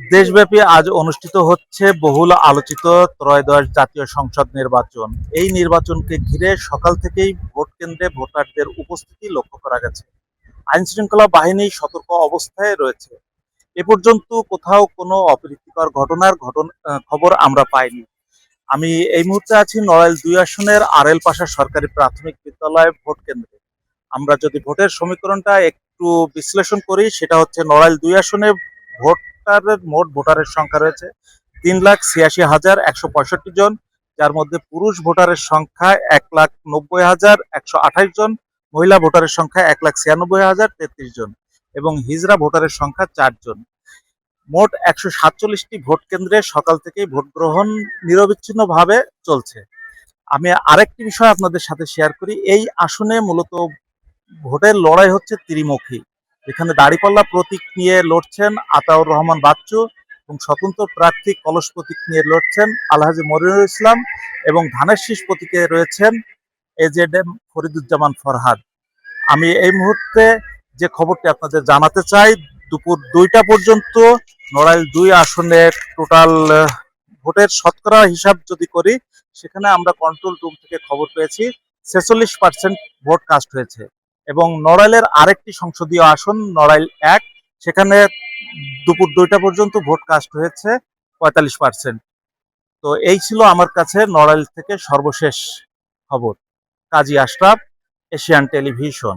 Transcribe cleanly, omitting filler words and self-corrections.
দেশব্যাপী আজ অনুষ্ঠিত হচ্ছে বহুল আলোচিত ত্রয়োদশ জাতীয় সংসদ নির্বাচন। এই নির্বাচনকে ঘিরে সকাল থেকেই ভোট কেন্দ্রে ভোটারদের উপস্থিতি লক্ষ্য করা গেছে। আইনশৃঙ্খলা বাহিনী সতর্ক অবস্থায় রয়েছে। এ পর্যন্ত কোথাও কোনো অপ্রীতিকর খবর আমরা পাইনি। আমি এই মুহূর্তে আছি নড়াইল ২ আসনের আড়েল পাশা সরকারি প্রাথমিক বিদ্যালয় ভোট কেন্দ্রে। আমরা যদি ভোটের সমীকরণটা একটু বিশ্লেষণ করি, সেটা হচ্ছে নড়াইল ২ আসনে মোট ভোটারের সংখ্যা রয়েছে ৩,৮৬,১৬৫ জন, যার মধ্যে পুরুষ ভোটারের সংখ্যা ১,৯০,১২৮ জন, মহিলা ভোটারের সংখ্যা ১,৯৬,০৩৩ জন এবং হিজড়া ভোটারের সংখ্যা ৪ জন। মোট ১৪৭টি ভোট কেন্দ্রে সকাল থেকেই ভোট গ্রহণ নিরবিচ্ছিন্নভাবে চলছে। আমি আরেকটি বিষয় আপনাদের সাথে শেয়ার করি। এই আসনে মূলত ভোটের লড়াই হচ্ছে ত্রিমুখী। এখানে দাঁড়িপাল্লা প্রতীক নিয়ে লড়ছেন আতাউর রহমান বাচ্চু এবং স্বতন্ত্র প্রার্থী কলস প্রতীক নিয়ে লড়ছেন আলহাজি মনিরুল ইসলাম এবং ধানের শীষ প্রতীকে রয়েছেন এজেডএম ফরিদুজ্জামান ফরহাদ। আমি এই মুহূর্তে যে খবরটি আপনাদের জানাতে চাই, দুপুর ২টা পর্যন্ত নড়াইল ২ আসনের টোটাল ভোটের শতকরা হিসাব যদি করি, সেখানে আমরা কন্ট্রোল রুম থেকে খবর পেয়েছি ৪৬% ভোট কাস্ট হয়েছে এবং নড়াইলের আরেকটি সংসদীয় আসন নড়াইল ১, সেখানে দুপুর ২টা পর্যন্ত ভোট কাস্ট হয়েছে ৪৫%। তো এই ছিল আমার কাছে নড়াইল থেকে সর্বশেষ খবর। কাজী আশরাফ, এশিয়ান টেলিভিশন।